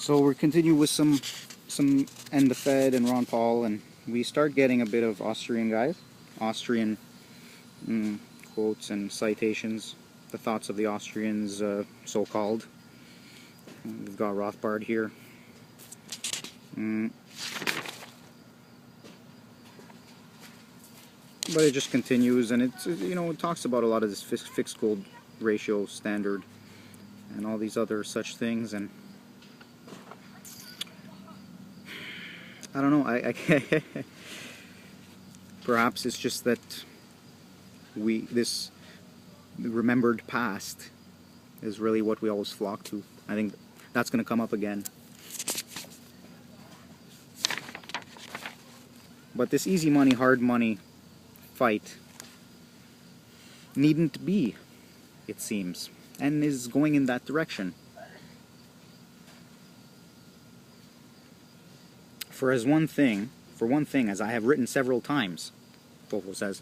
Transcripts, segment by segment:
So we continue with some and the Fed and Ron Paul, and we start getting a bit of Austrian guys, Austrian quotes and citations, the thoughts of the Austrians, so-called. We've got Rothbard here. But it just continues, and it's, it talks about a lot of this fixed gold ratio standard and all these other such things, and I don't know. I perhaps it's just that this remembered past is really what we always flock to. I think that's going to come up again. But this easy money, hard money fight needn't be, it seems, and is going in that direction. For one thing, as I have written several times, Fofo says,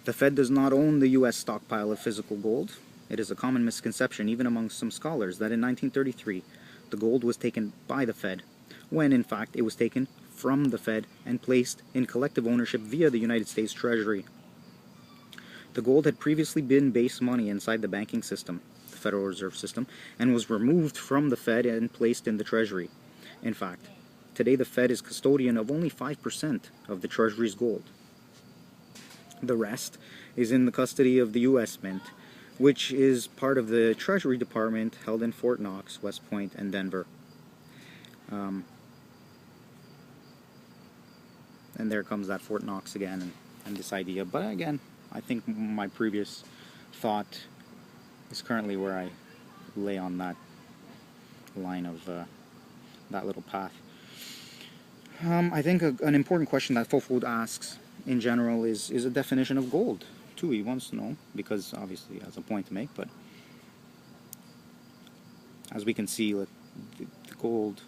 the Fed does not own the U.S. stockpile of physical gold. It is a common misconception, even among some scholars, that in 1933 the gold was taken by the Fed, when in fact it was taken from the Fed and placed in collective ownership via the United States Treasury. The gold had previously been base money inside the banking system, the Federal Reserve System, and was removed from the Fed and placed in the Treasury. In fact, today the Fed is custodian of only 5% of the Treasury's gold. The rest is in the custody of the U.S. Mint, which is part of the Treasury Department held in Fort Knox, West Point, and Denver. And there comes that Fort Knox again, and this idea. But again, I think my previous thought is currently where I lay on that line of that little path. I think an important question that Fofo asks in general is a definition of gold, too. He wants to know, because obviously he has a point to make, but as we can see, the gold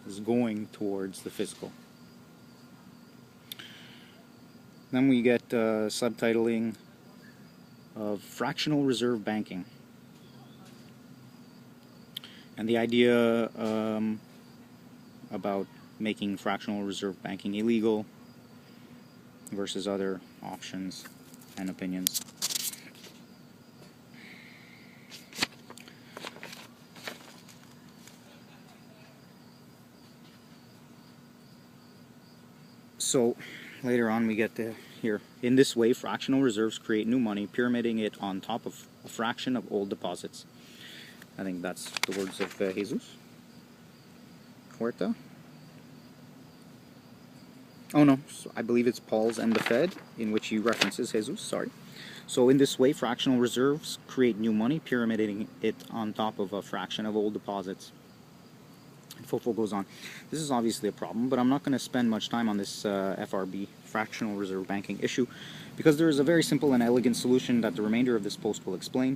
is going towards the physical. Then we get subtitling of fractional reserve banking. And the idea about making fractional reserve banking illegal versus other options and opinions. So later on we get to here. In this way, fractional reserves create new money, pyramiding it on top of a fraction of old deposits. I think that's the words of Jesus Huerta. Oh no, so I believe it's Paul's and the Fed, in which he references Jesus, sorry. So in this way, fractional reserves create new money, pyramiding it on top of a fraction of old deposits. Fofo goes on. This is obviously a problem, but I'm not going to spend much time on this FRB, fractional reserve banking issue, because there is a very simple and elegant solution that the remainder of this post will explain.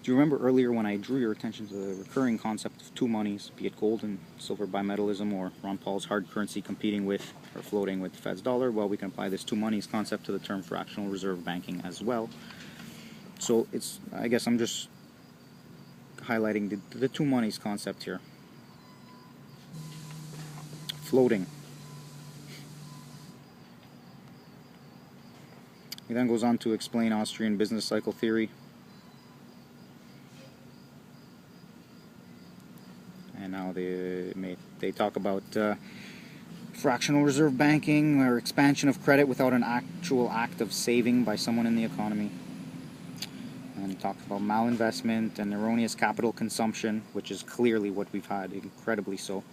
Do you remember earlier when I drew your attention to the recurring concept of two monies, be it gold and silver bimetallism, or Ron Paul's hard currency competing with or floating with the Fed's dollar? Well, we can apply this two monies concept to the term fractional reserve banking as well. So I guess I'm just highlighting the two monies concept here. Floating. He then goes on to explain Austrian business cycle theory. And now they talk about fractional reserve banking, or expansion of credit without an actual act of saving by someone in the economy. And talk about malinvestment and erroneous capital consumption, which is clearly what we've had, incredibly so.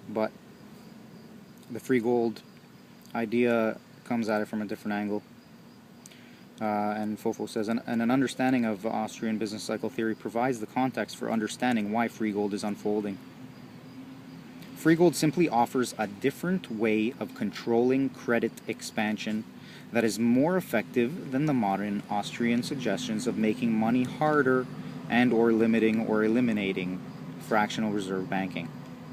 But the free gold idea comes at it from a different angle. And Fofo says, and an understanding of Austrian business cycle theory provides the context for understanding why free gold is unfolding. Free gold simply offers a different way of controlling credit expansion that is more effective than the modern Austrian suggestions of making money harder and or limiting or eliminating fractional reserve banking.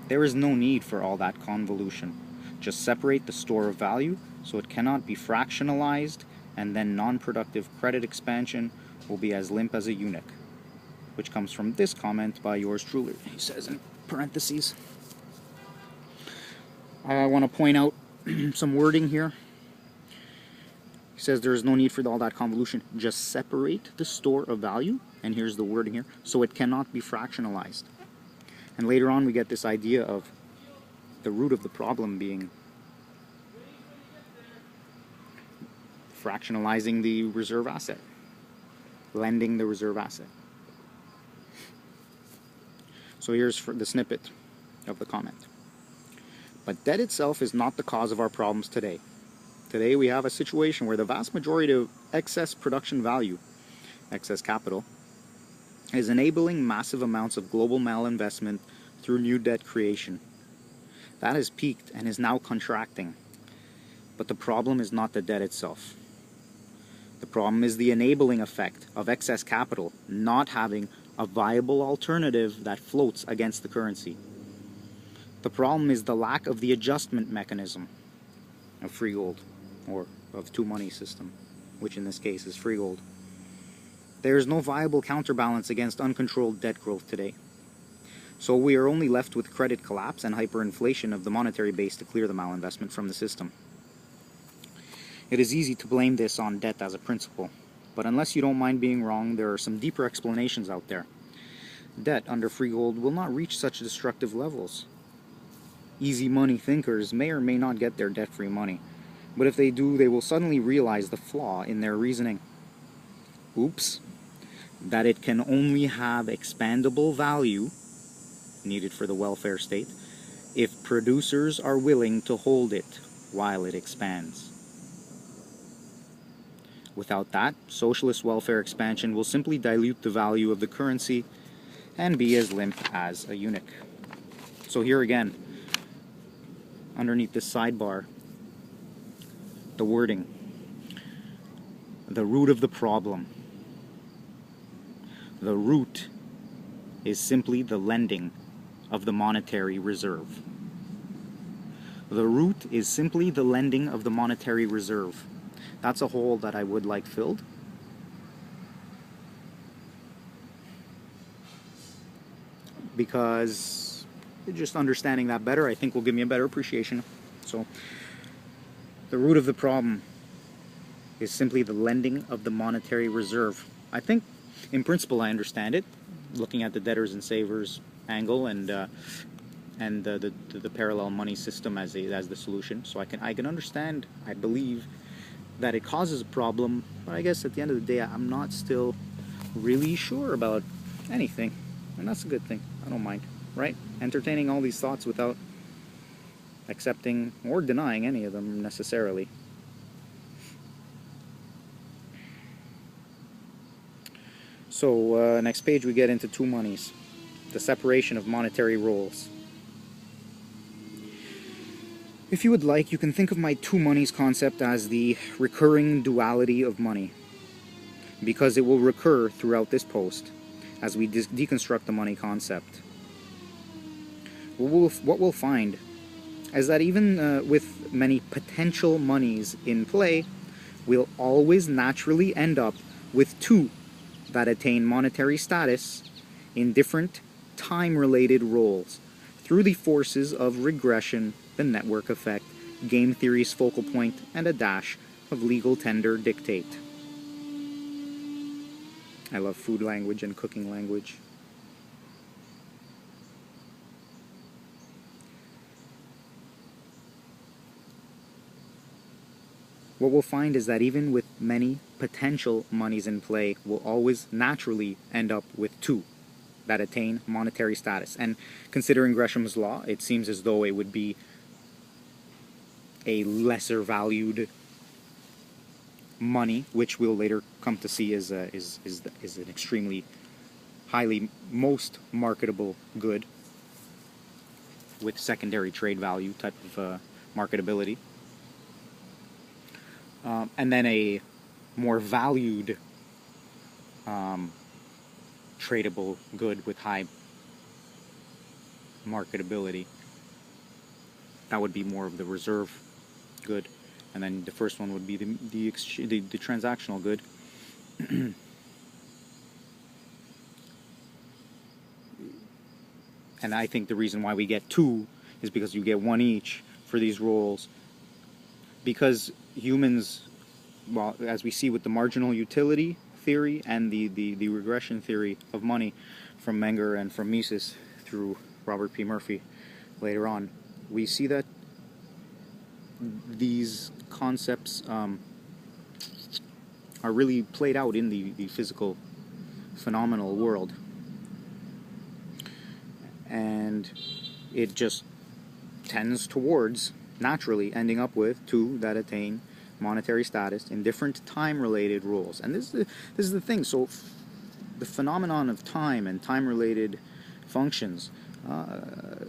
There is no need for all that convolution. Just separate the store of value so it cannot be fractionalized and then non-productive credit expansion will be as limp as a eunuch, which comes from this comment by yours truly. He says in parentheses. I want to point out some wording here. He says there is no need for all that convolution. Just separate the store of value, and here's the wording here, so it cannot be fractionalized. And later on we get this idea of the root of the problem being fractionalizing the reserve asset, lending the reserve asset. So here's the snippet of the comment. But debt itself is not the cause of our problems today. Today we have a situation where the vast majority of excess production value, excess capital, is enabling massive amounts of global malinvestment through new debt creation. That has peaked and is now contracting. But the problem is not the debt itself. The problem is the enabling effect of excess capital not having a viable alternative that floats against the currency. The problem is the lack of the adjustment mechanism of free gold, or of two money system, which in this case is free gold. There is no viable counterbalance against uncontrolled debt growth today. So we are only left with credit collapse and hyperinflation of the monetary base to clear the malinvestment from the system. It is easy to blame this on debt as a principle, but unless you don't mind being wrong, there are some deeper explanations out there. Debt under free gold will not reach such destructive levels. Easy money thinkers may or may not get their debt-free money, but if they do, they will suddenly realize the flaw in their reasoning. Oops. That it can only have expandable value needed for the welfare state if producers are willing to hold it while it expands. Without that, socialist welfare expansion will simply dilute the value of the currency and be as limp as a eunuch. So here again, underneath this sidebar, the wording, the root of the problem. The root is simply the lending of the monetary reserve. The root is simply the lending of the monetary reserve. That's a hole that I would like filled. Because just understanding that better, I think, will give me a better appreciation. So, the root of the problem is simply the lending of the monetary reserve. I think, in principle, I understand it, looking at the debtors and savers angle and the parallel money system as the solution. So I can understand. I believe that it causes a problem, but I guess at the end of the day, I'm not still really sure about anything, and that's a good thing. I don't mind, right? Entertaining all these thoughts without accepting or denying any of them necessarily. So next page we get into two monies, the separation of monetary roles. If you would like, you can think of my two monies concept as the recurring duality of money, because it will recur throughout this post as we deconstruct the money concept. What we'll find is that even with many potential monies in play, we'll always naturally end up with two that attain monetary status in different time-related roles through the forces of regression, the network effect, game theory's focal point, and a dash of legal tender dictate. I love food language and cooking language. What we'll find is that even with many potential monies in play, we'll always naturally end up with two that attain monetary status. And considering Gresham's law, it seems as though it would be a lesser valued money, which we'll later come to see is an extremely highly most marketable good with secondary trade value type of marketability. And then a more valued tradable good with high marketability. That would be more of the reserve good. and then the first one would be the transactional good. And I think the reason why we get two is because you get one each for these roles. Because humans, well, as we see with the marginal utility theory and the regression theory of money from Menger and from Mises through Robert P. Murphy later on, we see that these concepts are really played out in the physical phenomenal world. And it just tends towards naturally ending up with two that attain monetary status in different time-related roles. And this is the thing. So the phenomenon of time and time-related functions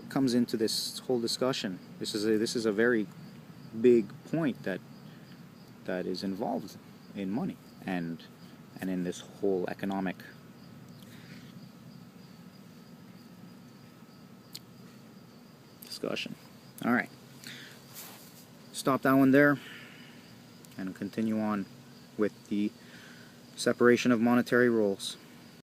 comes into this whole discussion. This is a very big point that is involved in money and in this whole economic discussion. All right. Stop that one there and continue on with the separation of monetary roles.